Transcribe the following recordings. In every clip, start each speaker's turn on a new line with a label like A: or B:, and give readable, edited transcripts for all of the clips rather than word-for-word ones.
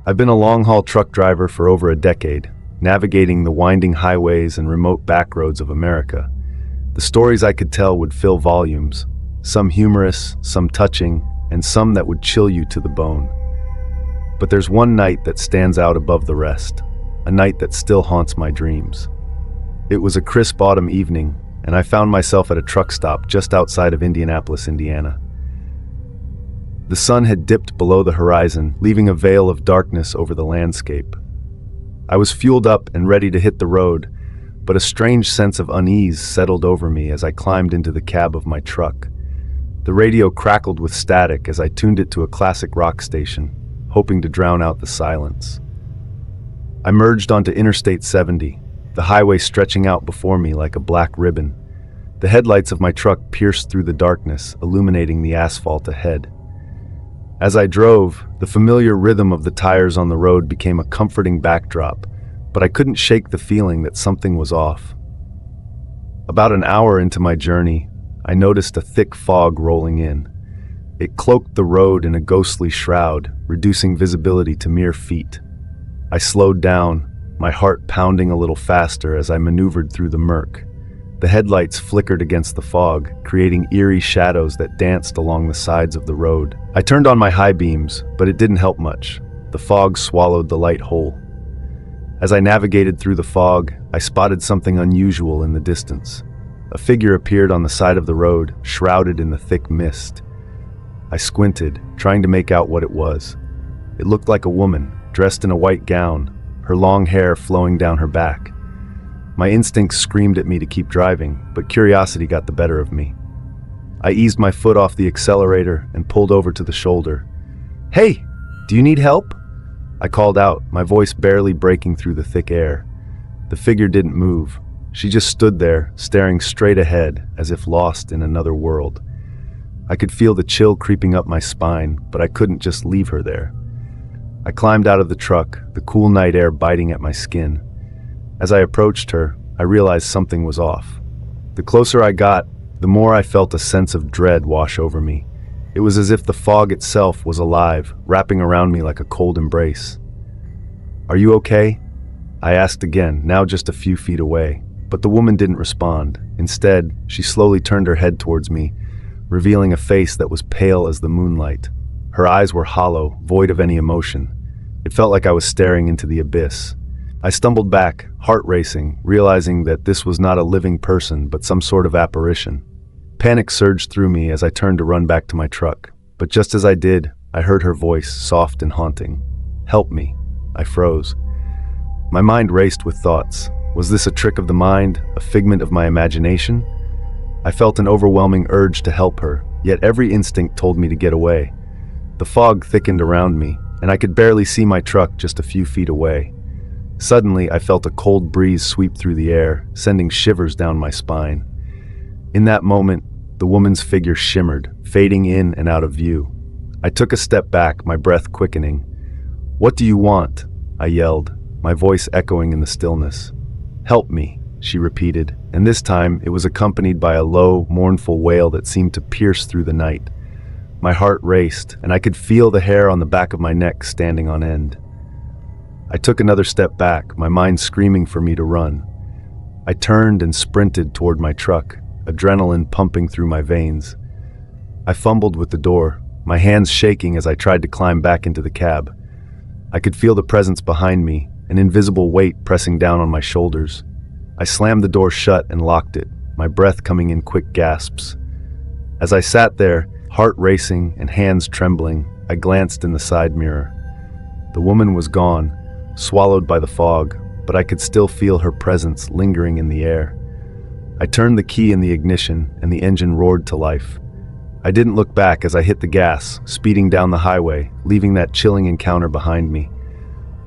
A: I've been a long-haul truck driver for over a decade, navigating the winding highways and remote backroads of America. The stories I could tell would fill volumes, some humorous, some touching, and some that would chill you to the bone. But there's one night that stands out above the rest, a night that still haunts my dreams. It was a crisp autumn evening, and I found myself at a truck stop just outside of Indianapolis, Indiana. The sun had dipped below the horizon, leaving a veil of darkness over the landscape. I was fueled up and ready to hit the road, but a strange sense of unease settled over me as I climbed into the cab of my truck. The radio crackled with static as I tuned it to a classic rock station, hoping to drown out the silence. I merged onto Interstate 70, the highway stretching out before me like a black ribbon. The headlights of my truck pierced through the darkness, illuminating the asphalt ahead. As I drove, the familiar rhythm of the tires on the road became a comforting backdrop, but I couldn't shake the feeling that something was off. About an hour into my journey, I noticed a thick fog rolling in. It cloaked the road in a ghostly shroud, reducing visibility to mere feet. I slowed down, my heart pounding a little faster as I maneuvered through the murk. The headlights flickered against the fog, creating eerie shadows that danced along the sides of the road. I turned on my high beams, but it didn't help much. The fog swallowed the light whole. As I navigated through the fog, I spotted something unusual in the distance. A figure appeared on the side of the road, shrouded in the thick mist. I squinted, trying to make out what it was. It looked like a woman, dressed in a white gown, her long hair flowing down her back. My instincts screamed at me to keep driving, but curiosity got the better of me. I eased my foot off the accelerator and pulled over to the shoulder. "Hey, do you need help?" I called out, my voice barely breaking through the thick air. The figure didn't move. She just stood there, staring straight ahead, as if lost in another world. I could feel the chill creeping up my spine, but I couldn't just leave her there. I climbed out of the truck, the cool night air biting at my skin. As I approached her, I realized something was off. The closer I got, the more I felt a sense of dread wash over me. It was as if the fog itself was alive, wrapping around me like a cold embrace. "Are you okay?" I asked again, now just a few feet away, but the woman didn't respond. Instead, she slowly turned her head towards me, revealing a face that was pale as the moonlight. Her eyes were hollow, void of any emotion. It felt like I was staring into the abyss. I stumbled back, heart racing, realizing that this was not a living person, but some sort of apparition. Panic surged through me as I turned to run back to my truck. But just as I did, I heard her voice, soft and haunting. "Help me." I froze. My mind raced with thoughts. Was this a trick of the mind, a figment of my imagination? I felt an overwhelming urge to help her, yet every instinct told me to get away. The fog thickened around me, and I could barely see my truck just a few feet away. Suddenly, I felt a cold breeze sweep through the air, sending shivers down my spine. In that moment, the woman's figure shimmered, fading in and out of view. I took a step back, my breath quickening. "What do you want?" I yelled, my voice echoing in the stillness. "Help me," she repeated, and this time it was accompanied by a low, mournful wail that seemed to pierce through the night. My heart raced, and I could feel the hair on the back of my neck standing on end. I took another step back, my mind screaming for me to run. I turned and sprinted toward my truck, adrenaline pumping through my veins. I fumbled with the door, my hands shaking as I tried to climb back into the cab. I could feel the presence behind me, an invisible weight pressing down on my shoulders. I slammed the door shut and locked it, my breath coming in quick gasps. As I sat there, heart racing and hands trembling, I glanced in the side mirror. The woman was gone, swallowed by the fog, but I could still feel her presence lingering in the air. I turned the key in the ignition, and the engine roared to life. I didn't look back as I hit the gas, speeding down the highway, leaving that chilling encounter behind me.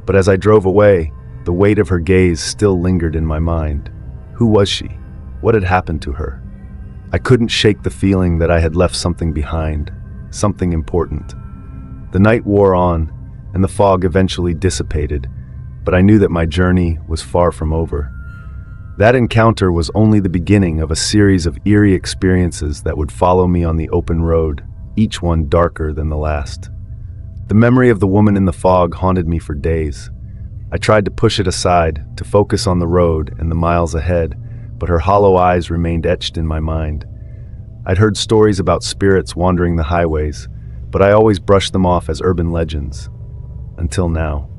A: But as I drove away, the weight of her gaze still lingered in my mind. Who was she? What had happened to her? I couldn't shake the feeling that I had left something behind, something important. The night wore on, and the fog eventually dissipated, but I knew that my journey was far from over. That encounter was only the beginning of a series of eerie experiences that would follow me on the open road, each one darker than the last. The memory of the woman in the fog haunted me for days. I tried to push it aside, to focus on the road and the miles ahead, but her hollow eyes remained etched in my mind. I'd heard stories about spirits wandering the highways, but I always brushed them off as urban legends. Until now.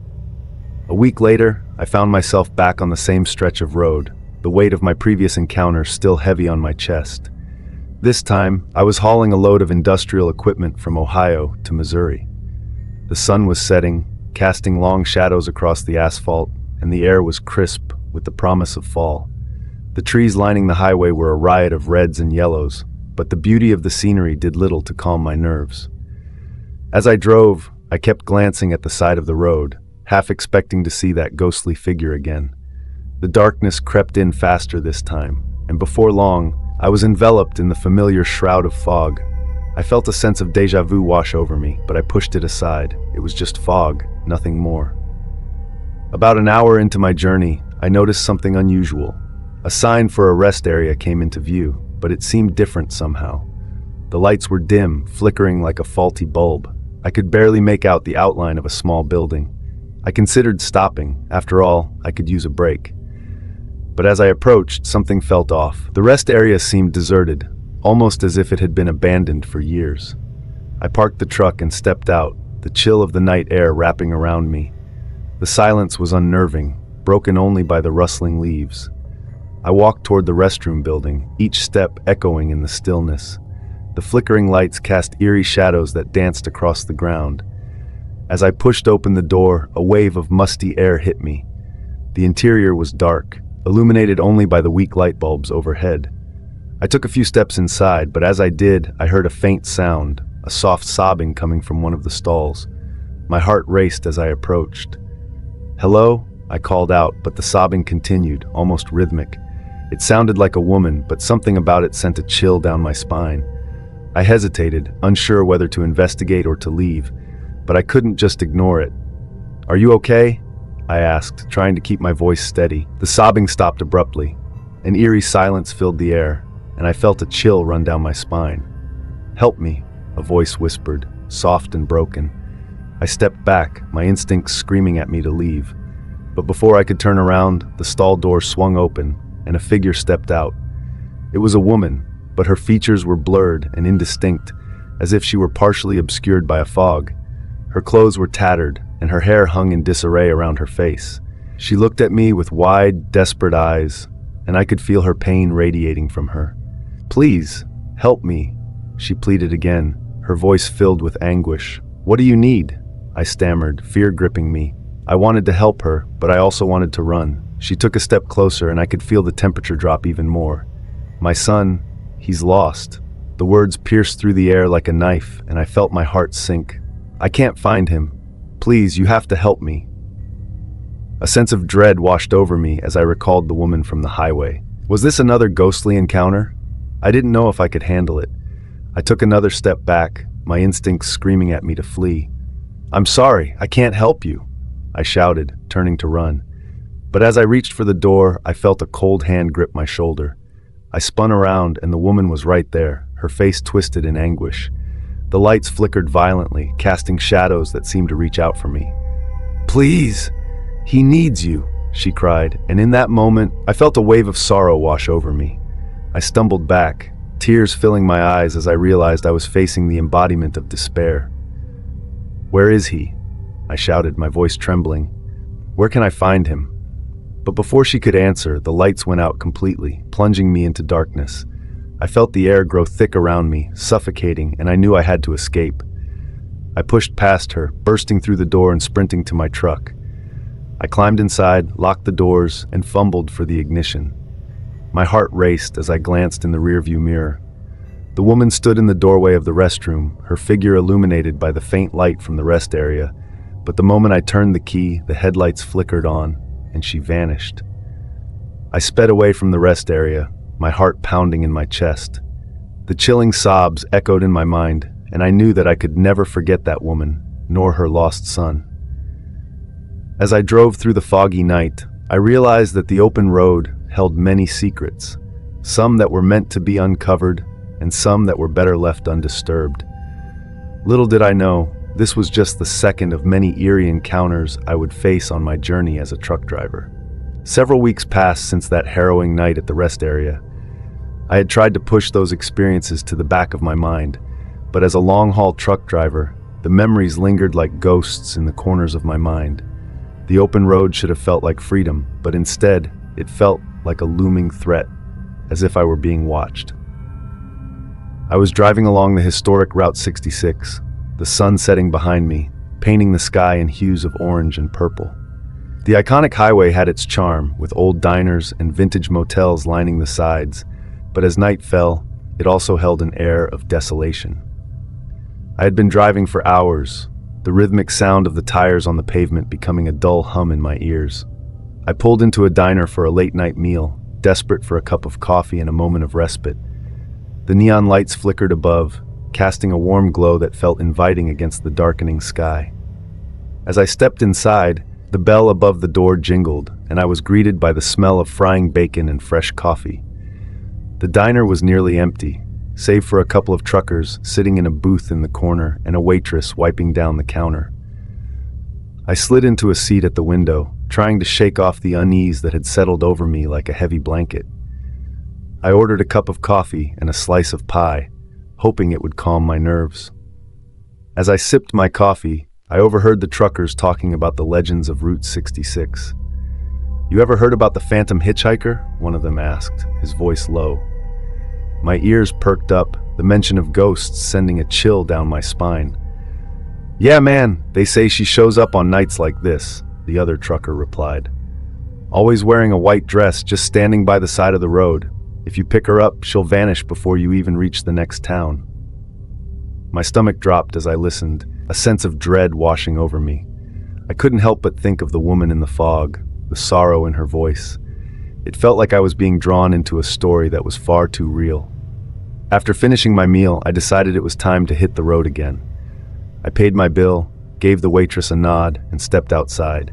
A: A week later, I found myself back on the same stretch of road, the weight of my previous encounter still heavy on my chest. This time, I was hauling a load of industrial equipment from Ohio to Missouri. The sun was setting, casting long shadows across the asphalt, and the air was crisp with the promise of fall. The trees lining the highway were a riot of reds and yellows, but the beauty of the scenery did little to calm my nerves. As I drove, I kept glancing at the side of the road, half expecting to see that ghostly figure again. The darkness crept in faster this time, and before long, I was enveloped in the familiar shroud of fog. I felt a sense of déjà vu wash over me, but I pushed it aside. It was just fog, nothing more. About an hour into my journey, I noticed something unusual. A sign for a rest area came into view, but it seemed different somehow. The lights were dim, flickering like a faulty bulb. I could barely make out the outline of a small building. I considered stopping. After all, I could use a break. But as I approached, something felt off. The rest area seemed deserted, almost as if it had been abandoned for years. I parked the truck and stepped out, the chill of the night air wrapping around me. The silence was unnerving, broken only by the rustling leaves. I walked toward the restroom building, each step echoing in the stillness. The flickering lights cast eerie shadows that danced across the ground. As I pushed open the door, a wave of musty air hit me. The interior was dark, illuminated only by the weak light bulbs overhead. I took a few steps inside, but as I did, I heard a faint sound, a soft sobbing coming from one of the stalls. My heart raced as I approached. "Hello?" I called out, but the sobbing continued, almost rhythmic. It sounded like a woman, but something about it sent a chill down my spine. I hesitated, unsure whether to investigate or to leave, but I couldn't just ignore it. "Are you okay?" I asked, trying to keep my voice steady. The sobbing stopped abruptly. An eerie silence filled the air, and I felt a chill run down my spine. "Help me," a voice whispered, soft and broken. I stepped back, my instincts screaming at me to leave. But before I could turn around, the stall door swung open, and a figure stepped out. It was a woman, but her features were blurred and indistinct, as if she were partially obscured by a fog. Her clothes were tattered, and her hair hung in disarray around her face. She looked at me with wide, desperate eyes, and I could feel her pain radiating from her. "Please, help me," she pleaded again, her voice filled with anguish. "What do you need?" I stammered, fear gripping me. I wanted to help her, but I also wanted to run. She took a step closer, and I could feel the temperature drop even more. "My son, he's lost." The words pierced through the air like a knife, and I felt my heart sink. "I can't find him. Please, you have to help me." A sense of dread washed over me as I recalled the woman from the highway. Was this another ghostly encounter? I didn't know if I could handle it. I took another step back, my instincts screaming at me to flee. "I'm sorry, I can't help you," I shouted, turning to run. But as I reached for the door, I felt a cold hand grip my shoulder. I spun around, and the woman was right there, her face twisted in anguish. The lights flickered violently, casting shadows that seemed to reach out for me. "Please, he needs you," she cried, and in that moment, I felt a wave of sorrow wash over me. I stumbled back, tears filling my eyes as I realized I was facing the embodiment of despair. "Where is he?" I shouted, my voice trembling. "Where can I find him?" But before she could answer, the lights went out completely, plunging me into darkness. I felt the air grow thick around me, suffocating, and I knew I had to escape. I pushed past her, bursting through the door and sprinting to my truck. I climbed inside, locked the doors, and fumbled for the ignition. My heart raced as I glanced in the rearview mirror. The woman stood in the doorway of the restroom, her figure illuminated by the faint light from the rest area, but the moment I turned the key, the headlights flickered on, and she vanished. I sped away from the rest area, my heart pounding in my chest. The chilling sobs echoed in my mind, and I knew that I could never forget that woman, nor her lost son. As I drove through the foggy night, I realized that the open road held many secrets, some that were meant to be uncovered, and some that were better left undisturbed. Little did I know, this was just the second of many eerie encounters I would face on my journey as a truck driver. Several weeks passed since that harrowing night at the rest area. I had tried to push those experiences to the back of my mind, but as a long-haul truck driver, the memories lingered like ghosts in the corners of my mind. The open road should have felt like freedom, but instead, it felt like a looming threat, as if I were being watched. I was driving along the historic Route 66, the sun setting behind me, painting the sky in hues of orange and purple. The iconic highway had its charm, with old diners and vintage motels lining the sides, but as night fell, it also held an air of desolation. I had been driving for hours, the rhythmic sound of the tires on the pavement becoming a dull hum in my ears. I pulled into a diner for a late-night meal, desperate for a cup of coffee and a moment of respite. The neon lights flickered above, casting a warm glow that felt inviting against the darkening sky. As I stepped inside, the bell above the door jingled, and I was greeted by the smell of frying bacon and fresh coffee. The diner was nearly empty, save for a couple of truckers sitting in a booth in the corner and a waitress wiping down the counter. I slid into a seat at the window, trying to shake off the unease that had settled over me like a heavy blanket. I ordered a cup of coffee and a slice of pie, hoping it would calm my nerves. As I sipped my coffee, I overheard the truckers talking about the legends of Route 66. "You ever heard about the phantom hitchhiker?" one of them asked, his voice low. My ears perked up, the mention of ghosts sending a chill down my spine. "Yeah, man, they say she shows up on nights like this," the other trucker replied. "Always wearing a white dress, just standing by the side of the road. If you pick her up, she'll vanish before you even reach the next town." My stomach dropped as I listened, a sense of dread washing over me. I couldn't help but think of the woman in the fog, the sorrow in her voice. It felt like I was being drawn into a story that was far too real. After finishing my meal, I decided it was time to hit the road again. I paid my bill, gave the waitress a nod, and stepped outside.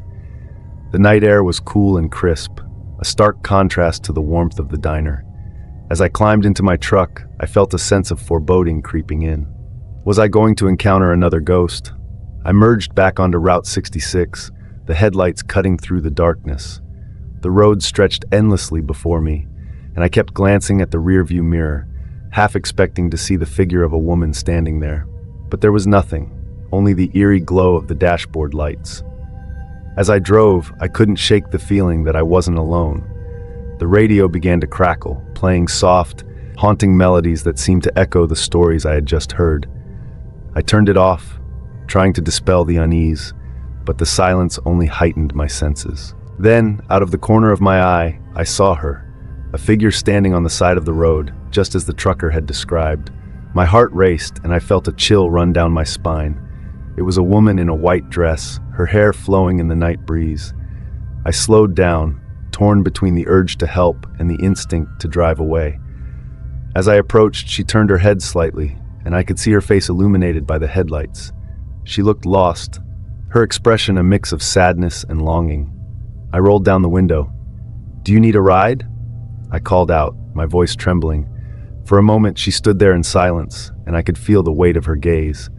A: The night air was cool and crisp, a stark contrast to the warmth of the diner. As I climbed into my truck, I felt a sense of foreboding creeping in. Was I going to encounter another ghost? I merged back onto Route 66, the headlights cutting through the darkness. The road stretched endlessly before me, and I kept glancing at the rearview mirror, half expecting to see the figure of a woman standing there. But there was nothing, only the eerie glow of the dashboard lights. As I drove, I couldn't shake the feeling that I wasn't alone. The radio began to crackle, playing soft, haunting melodies that seemed to echo the stories I had just heard. I turned it off, trying to dispel the unease, but the silence only heightened my senses. Then, out of the corner of my eye, I saw her, a figure standing on the side of the road, just as the trucker had described. My heart raced, and I felt a chill run down my spine. It was a woman in a white dress, her hair flowing in the night breeze. I slowed down, torn between the urge to help and the instinct to drive away. As I approached, she turned her head slightly, and I could see her face illuminated by the headlights. She looked lost, her expression a mix of sadness and longing. I rolled down the window. "Do you need a ride?" I called out, my voice trembling. For a moment, she stood there in silence, and I could feel the weight of her gaze.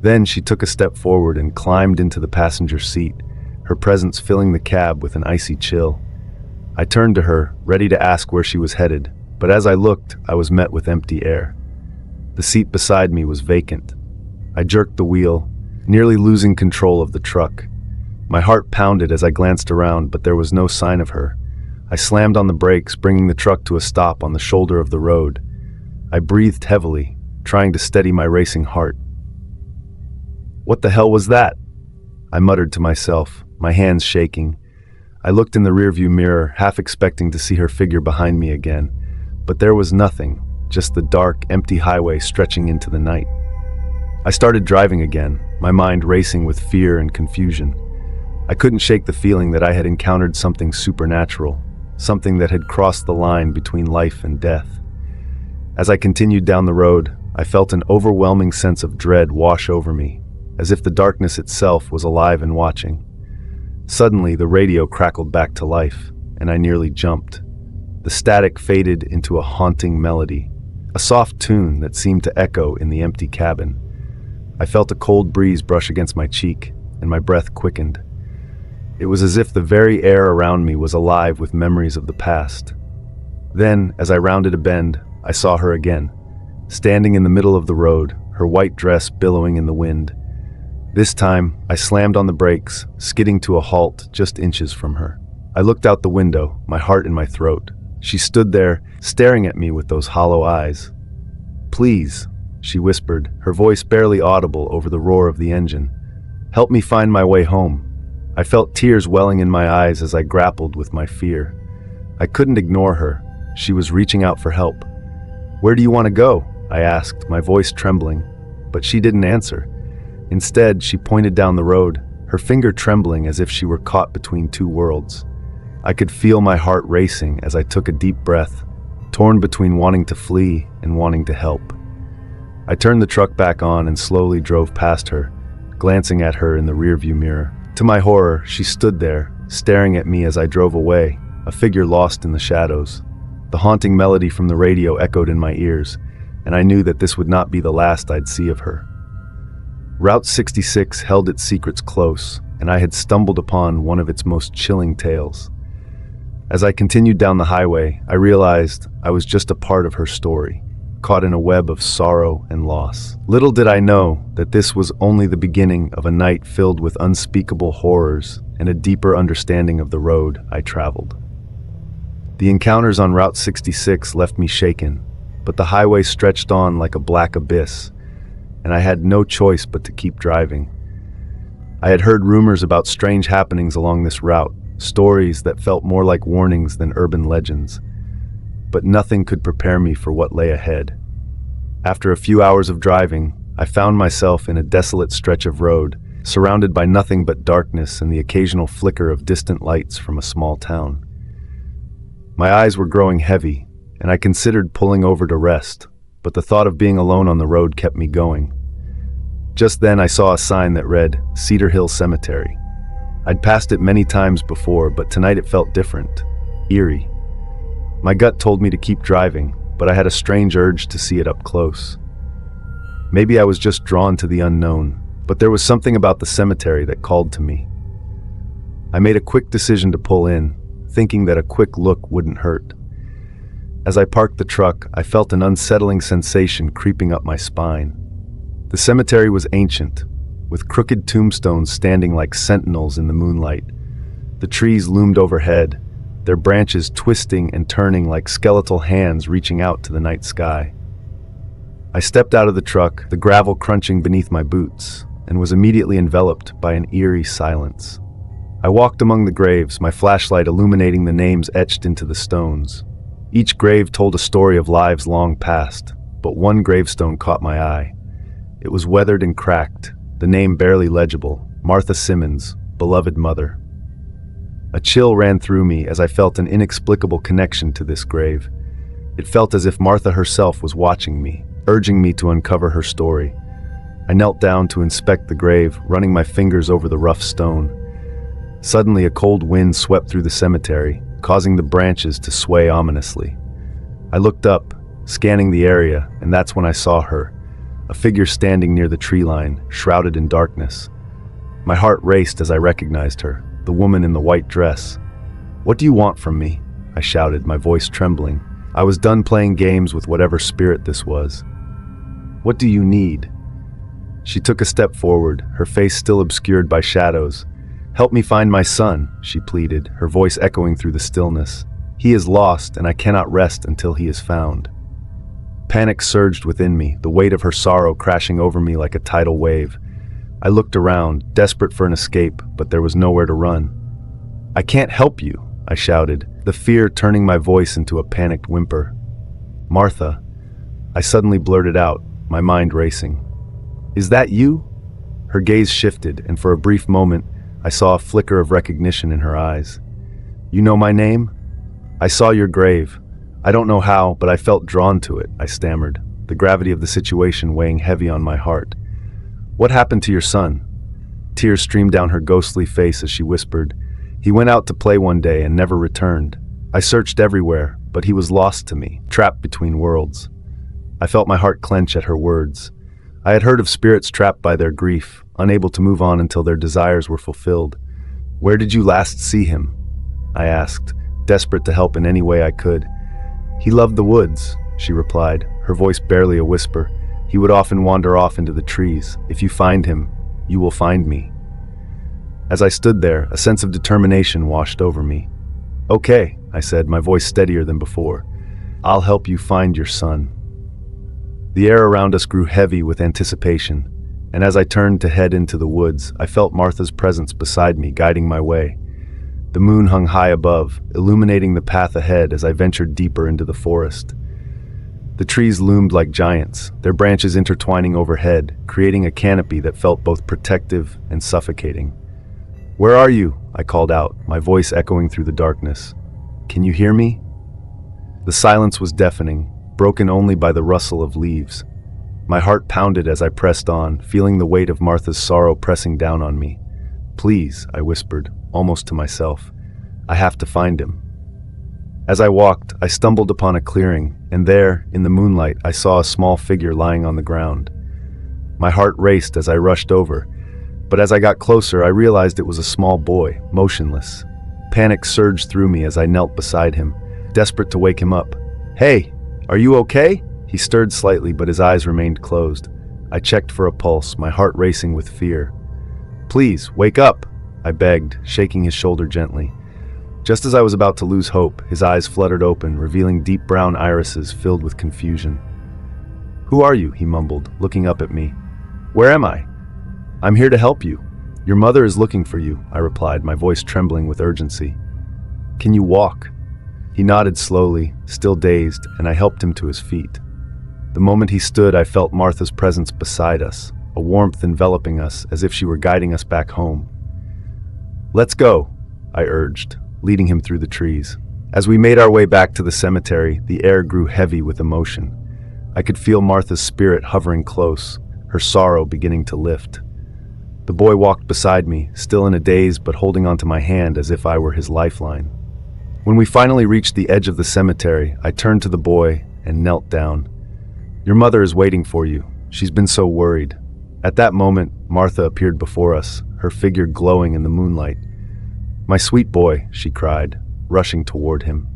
A: Then she took a step forward and climbed into the passenger seat, her presence filling the cab with an icy chill. I turned to her, ready to ask where she was headed, but as I looked, I was met with empty air. The seat beside me was vacant. I jerked the wheel, nearly losing control of the truck. My heart pounded as I glanced around, but there was no sign of her. I slammed on the brakes, bringing the truck to a stop on the shoulder of the road. I breathed heavily, trying to steady my racing heart. "What the hell was that?" I muttered to myself, my hands shaking. I looked in the rearview mirror, half expecting to see her figure behind me again, but there was nothing, just the dark, empty highway stretching into the night. I started driving again, my mind racing with fear and confusion. I couldn't shake the feeling that I had encountered something supernatural, something that had crossed the line between life and death. As I continued down the road, I felt an overwhelming sense of dread wash over me, as if the darkness itself was alive and watching. Suddenly, the radio crackled back to life, and I nearly jumped. The static faded into a haunting melody, a soft tune that seemed to echo in the empty cabin. I felt a cold breeze brush against my cheek, and my breath quickened. It was as if the very air around me was alive with memories of the past. Then, as I rounded a bend, I saw her again, standing in the middle of the road, her white dress billowing in the wind. This time, I slammed on the brakes, skidding to a halt just inches from her. I looked out the window, my heart in my throat. She stood there, staring at me with those hollow eyes. "Please," she whispered, her voice barely audible over the roar of the engine. "Help me find my way home." I felt tears welling in my eyes as I grappled with my fear. I couldn't ignore her. She was reaching out for help. "Where do you want to go?" I asked, my voice trembling, but she didn't answer. Instead, she pointed down the road, her finger trembling as if she were caught between two worlds. I could feel my heart racing as I took a deep breath, torn between wanting to flee and wanting to help. I turned the truck back on and slowly drove past her, glancing at her in the rearview mirror. To my horror, she stood there, staring at me as I drove away, a figure lost in the shadows. The haunting melody from the radio echoed in my ears, and I knew that this would not be the last I'd see of her. Route 66 held its secrets close, and I had stumbled upon one of its most chilling tales. As I continued down the highway, I realized I was just a part of her story, caught in a web of sorrow and loss. Little did I know that this was only the beginning of a night filled with unspeakable horrors and a deeper understanding of the road I traveled. The encounters on Route 66 left me shaken, but the highway stretched on like a black abyss, and I had no choice but to keep driving. I had heard rumors about strange happenings along this route, stories that felt more like warnings than urban legends, but nothing could prepare me for what lay ahead. After a few hours of driving, I found myself in a desolate stretch of road, surrounded by nothing but darkness and the occasional flicker of distant lights from a small town. My eyes were growing heavy, and I considered pulling over to rest, but the thought of being alone on the road kept me going. Just then I saw a sign that read, "Cedar Hill Cemetery." I'd passed it many times before, but tonight it felt different, eerie. My gut told me to keep driving, but I had a strange urge to see it up close. Maybe I was just drawn to the unknown, but there was something about the cemetery that called to me. I made a quick decision to pull in, thinking that a quick look wouldn't hurt. As I parked the truck, I felt an unsettling sensation creeping up my spine. The cemetery was ancient, with crooked tombstones standing like sentinels in the moonlight. The trees loomed overhead, their branches twisting and turning like skeletal hands reaching out to the night sky. I stepped out of the truck, the gravel crunching beneath my boots, and was immediately enveloped by an eerie silence. I walked among the graves, my flashlight illuminating the names etched into the stones. Each grave told a story of lives long past, but one gravestone caught my eye. It was weathered and cracked, the name barely legible, Martha Simmons, beloved mother. A chill ran through me as I felt an inexplicable connection to this grave. It felt as if Martha herself was watching me, urging me to uncover her story. I knelt down to inspect the grave, running my fingers over the rough stone. Suddenly, a cold wind swept through the cemetery, causing the branches to sway ominously. I looked up, scanning the area, and that's when I saw her, a figure standing near the tree line, shrouded in darkness. My heart raced as I recognized her, the woman in the white dress. "What do you want from me?" I shouted, my voice trembling. I was done playing games with whatever spirit this was. "What do you need?" She took a step forward, her face still obscured by shadows. "Help me find my son," she pleaded, her voice echoing through the stillness. "He is lost, and I cannot rest until he is found." Panic surged within me, the weight of her sorrow crashing over me like a tidal wave. I looked around, desperate for an escape, but there was nowhere to run. "I can't help you," I shouted, the fear turning my voice into a panicked whimper. "Martha," I suddenly blurted out, my mind racing. "Is that you?" Her gaze shifted, and for a brief moment, I saw a flicker of recognition in her eyes. "You know my name? I saw your grave. I don't know how, but I felt drawn to it," I stammered, the gravity of the situation weighing heavy on my heart. "What happened to your son?" Tears streamed down her ghostly face as she whispered, "He went out to play one day and never returned. I searched everywhere, but he was lost to me, trapped between worlds." I felt my heart clench at her words. I had heard of spirits trapped by their grief, unable to move on until their desires were fulfilled. "Where did you last see him?" I asked, desperate to help in any way I could. "He loved the woods," she replied, her voice barely a whisper. "He would often wander off into the trees. If you find him, you will find me." As I stood there, a sense of determination washed over me. "Okay," I said, my voice steadier than before. "I'll help you find your son." The air around us grew heavy with anticipation, and as I turned to head into the woods, I felt Martha's presence beside me, guiding my way. The moon hung high above, illuminating the path ahead as I ventured deeper into the forest. The trees loomed like giants, their branches intertwining overhead, creating a canopy that felt both protective and suffocating. "Where are you?" I called out, my voice echoing through the darkness. "Can you hear me?" The silence was deafening, broken only by the rustle of leaves. My heart pounded as I pressed on, feeling the weight of Martha's sorrow pressing down on me. "Please," I whispered, almost to myself. "I have to find him." As I walked, I stumbled upon a clearing, and there, in the moonlight, I saw a small figure lying on the ground. My heart raced as I rushed over, but as I got closer, I realized it was a small boy, motionless. Panic surged through me as I knelt beside him, desperate to wake him up. "Hey, are you okay?" He stirred slightly, but his eyes remained closed. I checked for a pulse, my heart racing with fear. "Please, wake up," I begged, shaking his shoulder gently. Just as I was about to lose hope, his eyes fluttered open, revealing deep brown irises filled with confusion. "Who are you?" he mumbled, looking up at me. "Where am I?" "I'm here to help you. Your mother is looking for you," I replied, my voice trembling with urgency. "Can you walk?" He nodded slowly, still dazed, and I helped him to his feet. The moment he stood, I felt Martha's presence beside us, a warmth enveloping us as if she were guiding us back home. "Let's go," I urged, leading him through the trees. As we made our way back to the cemetery, the air grew heavy with emotion. I could feel Martha's spirit hovering close, her sorrow beginning to lift. The boy walked beside me, still in a daze but holding onto my hand as if I were his lifeline. When we finally reached the edge of the cemetery, I turned to the boy and knelt down. "Your mother is waiting for you. She's been so worried." At that moment, Martha appeared before us, her figure glowing in the moonlight. "My sweet boy," she cried, rushing toward him.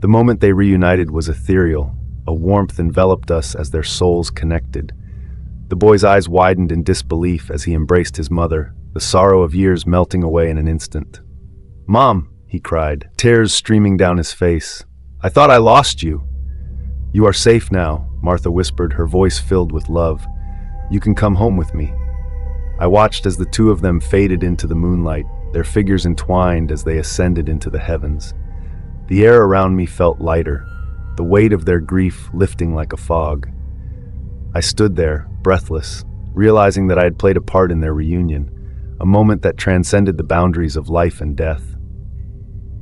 A: The moment they reunited was ethereal. A warmth enveloped us as their souls connected. The boy's eyes widened in disbelief as he embraced his mother, the sorrow of years melting away in an instant. "Mom," he cried, tears streaming down his face. "I thought I lost you." "You are safe now," Martha whispered, her voice filled with love. "You can come home with me." I watched as the two of them faded into the moonlight, their figures entwined as they ascended into the heavens. The air around me felt lighter, the weight of their grief lifting like a fog. I stood there, breathless, realizing that I had played a part in their reunion, a moment that transcended the boundaries of life and death.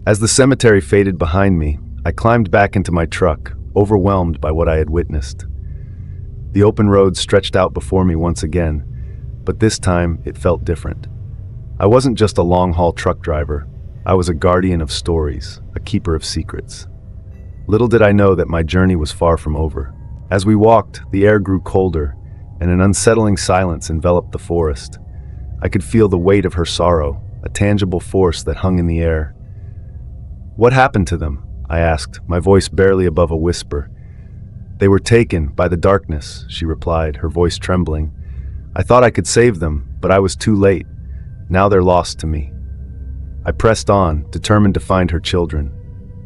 A: As the cemetery faded behind me, I climbed back into my truck, overwhelmed by what I had witnessed. The open road stretched out before me once again, but this time it felt different. I wasn't just a long-haul truck driver. I was a guardian of stories, a keeper of secrets. Little did I know that my journey was far from over. As we walked, the air grew colder, and an unsettling silence enveloped the forest. I could feel the weight of her sorrow, a tangible force that hung in the air. "What happened to them?" I asked, my voice barely above a whisper. "They were taken by the darkness," she replied, her voice trembling. "I thought I could save them, but I was too late. Now they're lost to me." I pressed on, determined to find her children.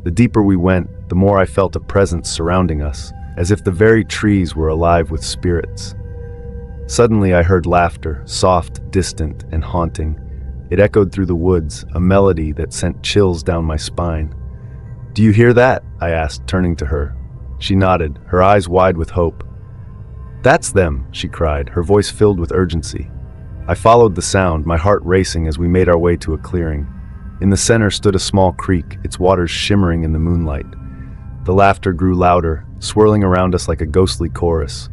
A: The deeper we went, the more I felt a presence surrounding us, as if the very trees were alive with spirits. Suddenly I heard laughter, soft, distant, and haunting. It echoed through the woods, a melody that sent chills down my spine. "Do you hear that?" I asked, turning to her. She nodded, her eyes wide with hope. "That's them," she cried, her voice filled with urgency. I followed the sound, my heart racing as we made our way to a clearing. In the center stood a small creek, its waters shimmering in the moonlight. The laughter grew louder, swirling around us like a ghostly chorus.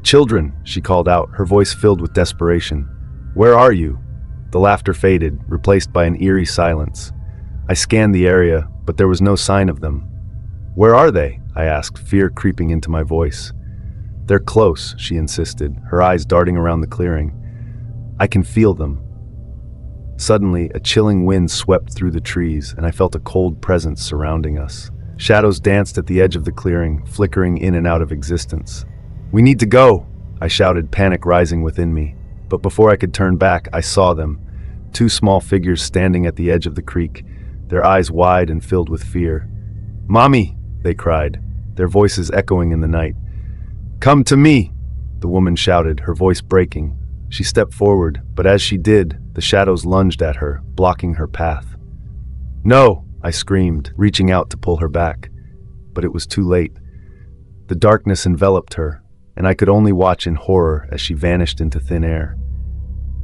A: "Children," she called out, her voice filled with desperation. "Where are you?" The laughter faded, replaced by an eerie silence. I scanned the area, but there was no sign of them. "Where are they?" I asked, fear creeping into my voice. "They're close," she insisted, her eyes darting around the clearing. "I can feel them." Suddenly, a chilling wind swept through the trees, and I felt a cold presence surrounding us. Shadows danced at the edge of the clearing, flickering in and out of existence. "We need to go!" I shouted, panic rising within me. But before I could turn back, I saw them. Two small figures standing at the edge of the creek, their eyes wide and filled with fear. "Mommy!" they cried, their voices echoing in the night. "Come to me!" the woman shouted, her voice breaking. She stepped forward, but as she did, the shadows lunged at her, blocking her path. "No!" I screamed, reaching out to pull her back. But it was too late. The darkness enveloped her, and I could only watch in horror as she vanished into thin air.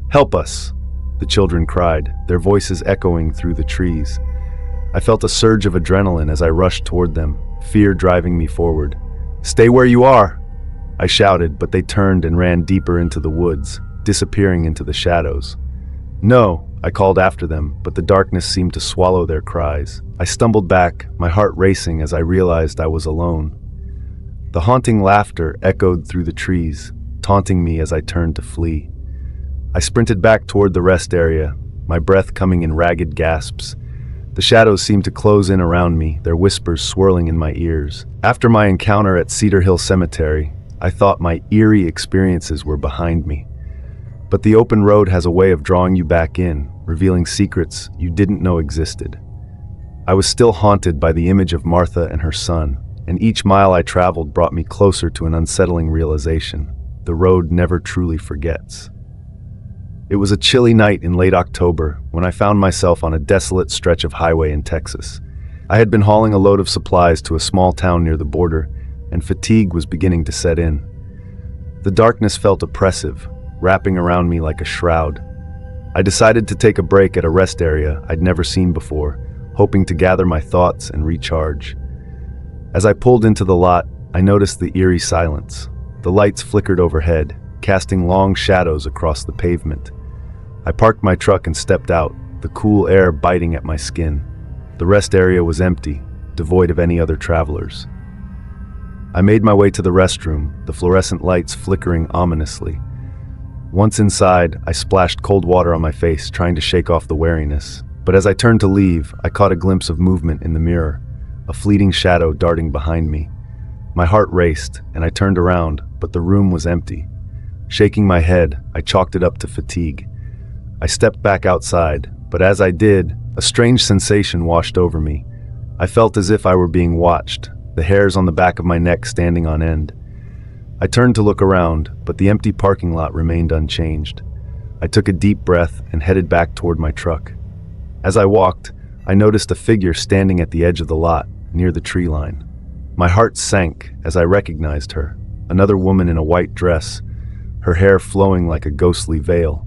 A: "Help us!" the children cried, their voices echoing through the trees. I felt a surge of adrenaline as I rushed toward them, fear driving me forward. "Stay where you are!" I shouted, but they turned and ran deeper into the woods, disappearing into the shadows. "No!" I called after them, but the darkness seemed to swallow their cries. I stumbled back, my heart racing as I realized I was alone. The haunting laughter echoed through the trees, taunting me as I turned to flee. I sprinted back toward the rest area, my breath coming in ragged gasps. The shadows seemed to close in around me, their whispers swirling in my ears. After my encounter at Cedar Hill Cemetery, I thought my eerie experiences were behind me. But the open road has a way of drawing you back in, revealing secrets you didn't know existed. I was still haunted by the image of Martha and her son, and each mile I traveled brought me closer to an unsettling realization: the road never truly forgets. It was a chilly night in late October when I found myself on a desolate stretch of highway in Texas. I had been hauling a load of supplies to a small town near the border, and fatigue was beginning to set in. The darkness felt oppressive, wrapping around me like a shroud. I decided to take a break at a rest area I'd never seen before, hoping to gather my thoughts and recharge. As I pulled into the lot, I noticed the eerie silence. The lights flickered overhead, casting long shadows across the pavement. I parked my truck and stepped out, the cool air biting at my skin. The rest area was empty, devoid of any other travelers. I made my way to the restroom, the fluorescent lights flickering ominously. Once inside, I splashed cold water on my face, trying to shake off the wariness. But as I turned to leave, I caught a glimpse of movement in the mirror, a fleeting shadow darting behind me. My heart raced, and I turned around, but the room was empty. Shaking my head, I chalked it up to fatigue. I stepped back outside, but as I did, a strange sensation washed over me. I felt as if I were being watched, the hairs on the back of my neck standing on end. I turned to look around, but the empty parking lot remained unchanged. I took a deep breath and headed back toward my truck. As I walked, I noticed a figure standing at the edge of the lot, near the tree line. My heart sank as I recognized her, another woman in a white dress, her hair flowing like a ghostly veil.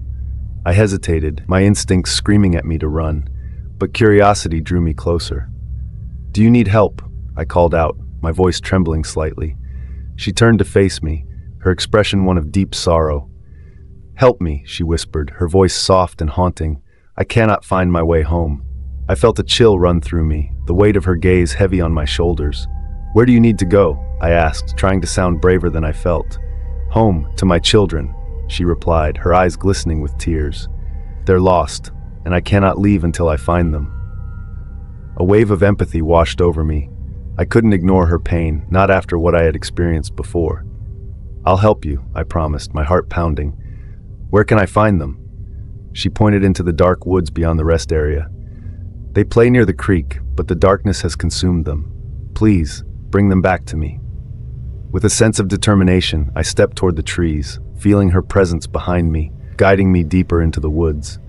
A: I hesitated, my instincts screaming at me to run, but curiosity drew me closer. "Do you need help?" I called out, my voice trembling slightly. She turned to face me, her expression one of deep sorrow. "Help me," she whispered, her voice soft and haunting. "I cannot find my way home." I felt a chill run through me, the weight of her gaze heavy on my shoulders. "Where do you need to go?" I asked, trying to sound braver than I felt. "Home, to my children," she replied, her eyes glistening with tears. "They're lost, and I cannot leave until I find them." A wave of empathy washed over me. I couldn't ignore her pain, not after what I had experienced before. "I'll help you," I promised, my heart pounding. "Where can I find them?" She pointed into the dark woods beyond the rest area. "They play near the creek, but the darkness has consumed them. Please, bring them back to me." With a sense of determination, I stepped toward the trees, feeling her presence behind me, guiding me deeper into the woods.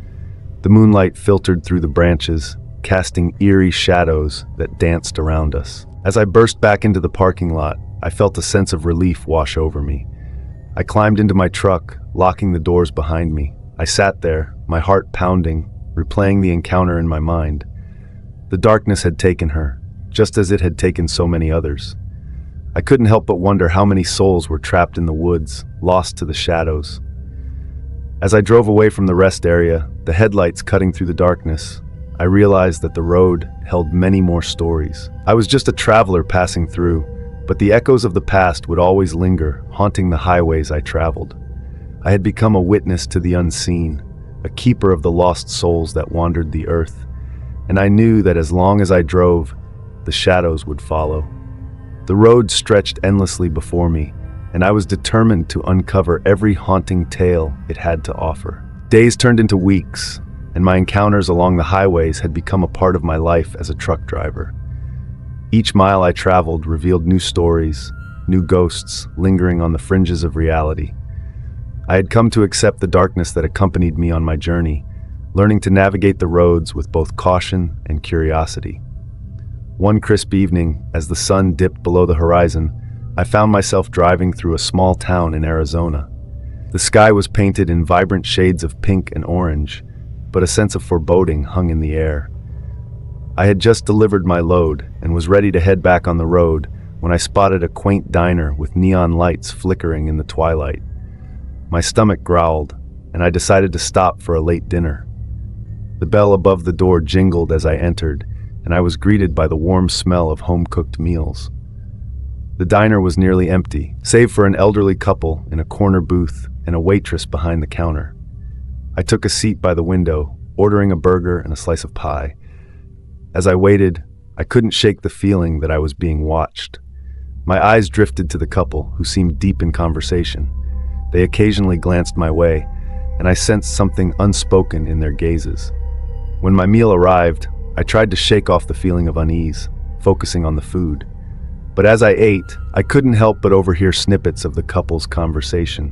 A: The moonlight filtered through the branches, casting eerie shadows that danced around us. As I burst back into the parking lot, I felt a sense of relief wash over me. I climbed into my truck, locking the doors behind me. I sat there, my heart pounding, replaying the encounter in my mind. The darkness had taken her, just as it had taken so many others. I couldn't help but wonder how many souls were trapped in the woods, lost to the shadows. As I drove away from the rest area, the headlights cutting through the darkness, I realized that the road held many more stories. I was just a traveler passing through, But the echoes of the past would always linger, haunting the highways I traveled. I had become a witness to the unseen, a keeper of the lost souls that wandered the earth, and I knew that as long as I drove, the shadows would follow. The road stretched endlessly before me, and I was determined to uncover every haunting tale it had to offer. Days turned into weeks, and my encounters along the highways had become a part of my life as a truck driver. Each mile I traveled revealed new stories, new ghosts lingering on the fringes of reality. I had come to accept the darkness that accompanied me on my journey, learning to navigate the roads with both caution and curiosity. One crisp evening, as the sun dipped below the horizon, I found myself driving through a small town in Arizona. The sky was painted in vibrant shades of pink and orange, but a sense of foreboding hung in the air. I had just delivered my load and was ready to head back on the road when I spotted a quaint diner with neon lights flickering in the twilight. My stomach growled, and I decided to stop for a late dinner. The bell above the door jingled as I entered, and I was greeted by the warm smell of home-cooked meals. The diner was nearly empty, save for an elderly couple in a corner booth and a waitress behind the counter. I took a seat by the window, ordering a burger and a slice of pie. As I waited, I couldn't shake the feeling that I was being watched. My eyes drifted to the couple, who seemed deep in conversation. They occasionally glanced my way, and I sensed something unspoken in their gazes. When my meal arrived, I tried to shake off the feeling of unease, focusing on the food. But as I ate, I couldn't help but overhear snippets of the couple's conversation.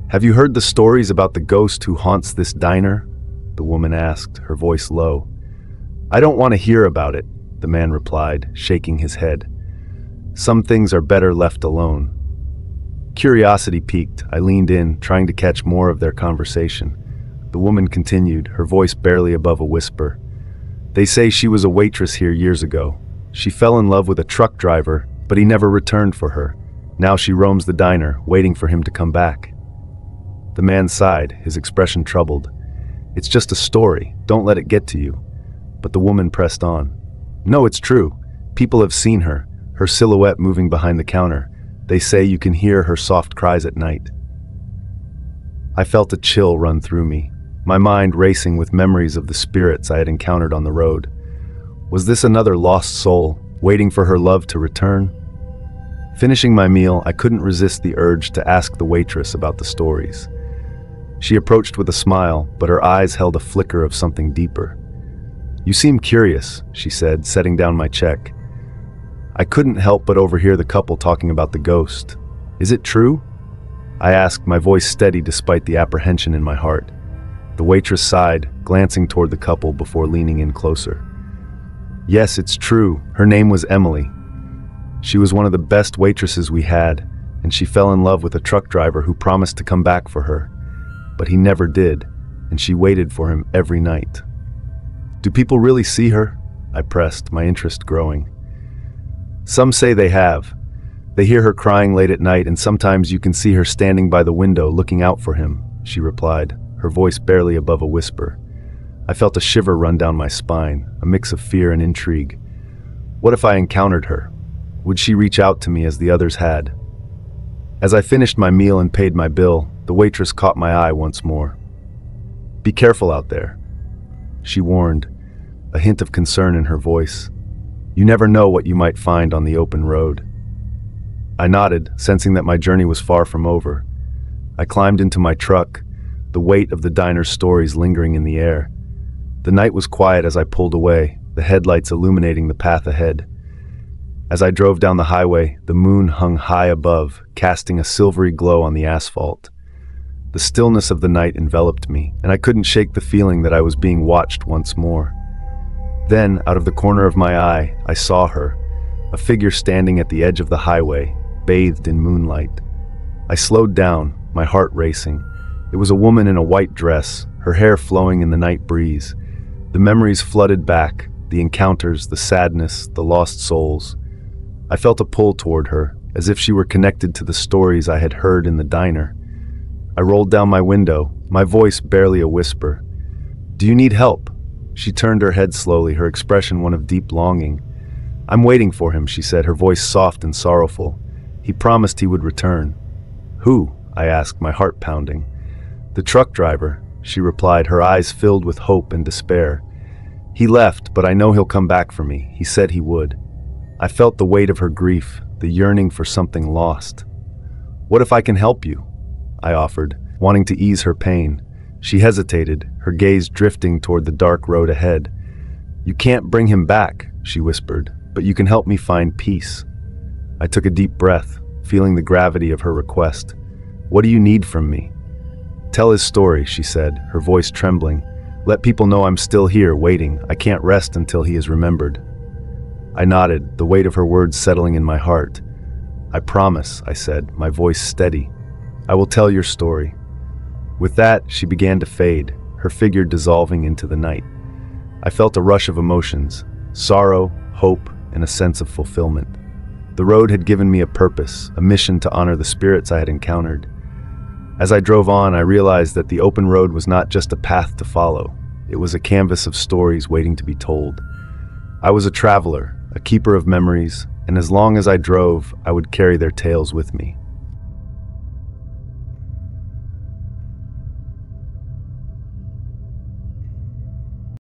A: "Have you heard the stories about the ghost who haunts this diner?" the woman asked, her voice low. "I don't want to hear about it," the man replied, shaking his head. "Some things are better left alone." Curiosity piqued. I leaned in, trying to catch more of their conversation. The woman continued, her voice barely above a whisper. "They say she was a waitress here years ago. She fell in love with a truck driver, but he never returned for her. Now she roams the diner, waiting for him to come back." The man sighed, his expression troubled. "It's just a story. Don't let it get to you." But the woman pressed on. "No, it's true. People have seen her, her silhouette moving behind the counter. They say you can hear her soft cries at night." I felt a chill run through me, my mind racing with memories of the spirits I had encountered on the road. Was this another lost soul, waiting for her love to return? Finishing my meal, I couldn't resist the urge to ask the waitress about the stories. She approached with a smile, but her eyes held a flicker of something deeper. "You seem curious," she said, setting down my check. I couldn't help but overhear the couple talking about the ghost. "Is it true?" I asked, my voice steady despite the apprehension in my heart. The waitress sighed, glancing toward the couple before leaning in closer. "Yes, it's true. Her name was Emily. She was one of the best waitresses we had, and she fell in love with a truck driver who promised to come back for her. But he never did, and she waited for him every night." "Do people really see her?" I pressed, my interest growing. "Some say they have. They hear her crying late at night, and sometimes you can see her standing by the window looking out for him," she replied, her voice barely above a whisper. I felt a shiver run down my spine, a mix of fear and intrigue. What if I encountered her? Would she reach out to me as the others had? As I finished my meal and paid my bill, the waitress caught my eye once more. "Be careful out there," she warned, a hint of concern in her voice. "You never know what you might find on the open road." I nodded, sensing that my journey was far from over. I climbed into my truck, the weight of the diner's stories lingering in the air. The night was quiet as I pulled away, the headlights illuminating the path ahead. As I drove down the highway, the moon hung high above, casting a silvery glow on the asphalt. The stillness of the night enveloped me, and I couldn't shake the feeling that I was being watched once more. Then, out of the corner of my eye, I saw her, a figure standing at the edge of the highway, bathed in moonlight. I slowed down, my heart racing. It was a woman in a white dress, her hair flowing in the night breeze. The memories flooded back, the encounters, the sadness, the lost souls. I felt a pull toward her, as if she were connected to the stories I had heard in the diner. I rolled down my window, my voice barely a whisper. "Do you need help?" She turned her head slowly, her expression one of deep longing. "I'm waiting for him," she said, her voice soft and sorrowful. "He promised he would return." "Who?" I asked, my heart pounding. "The truck driver," she replied, her eyes filled with hope and despair. "He left, but I know he'll come back for me. He said he would." I felt the weight of her grief, the yearning for something lost. "What if I can help you?" I offered, wanting to ease her pain. She hesitated, her gaze drifting toward the dark road ahead. "You can't bring him back," she whispered, "but you can help me find peace." I took a deep breath, feeling the gravity of her request. "What do you need from me?" "Tell his story," she said, her voice trembling. "Let people know I'm still here, waiting. I can't rest until he is remembered." I nodded, the weight of her words settling in my heart. "I promise," I said, my voice steady. "I will tell your story." With that, she began to fade, her figure dissolving into the night. I felt a rush of emotions, sorrow, hope, and a sense of fulfillment. The road had given me a purpose, a mission to honor the spirits I had encountered. As I drove on, I realized that the open road was not just a path to follow. It was a canvas of stories waiting to be told. I was a traveler, a keeper of memories, and as long as I drove, I would carry their tales with me.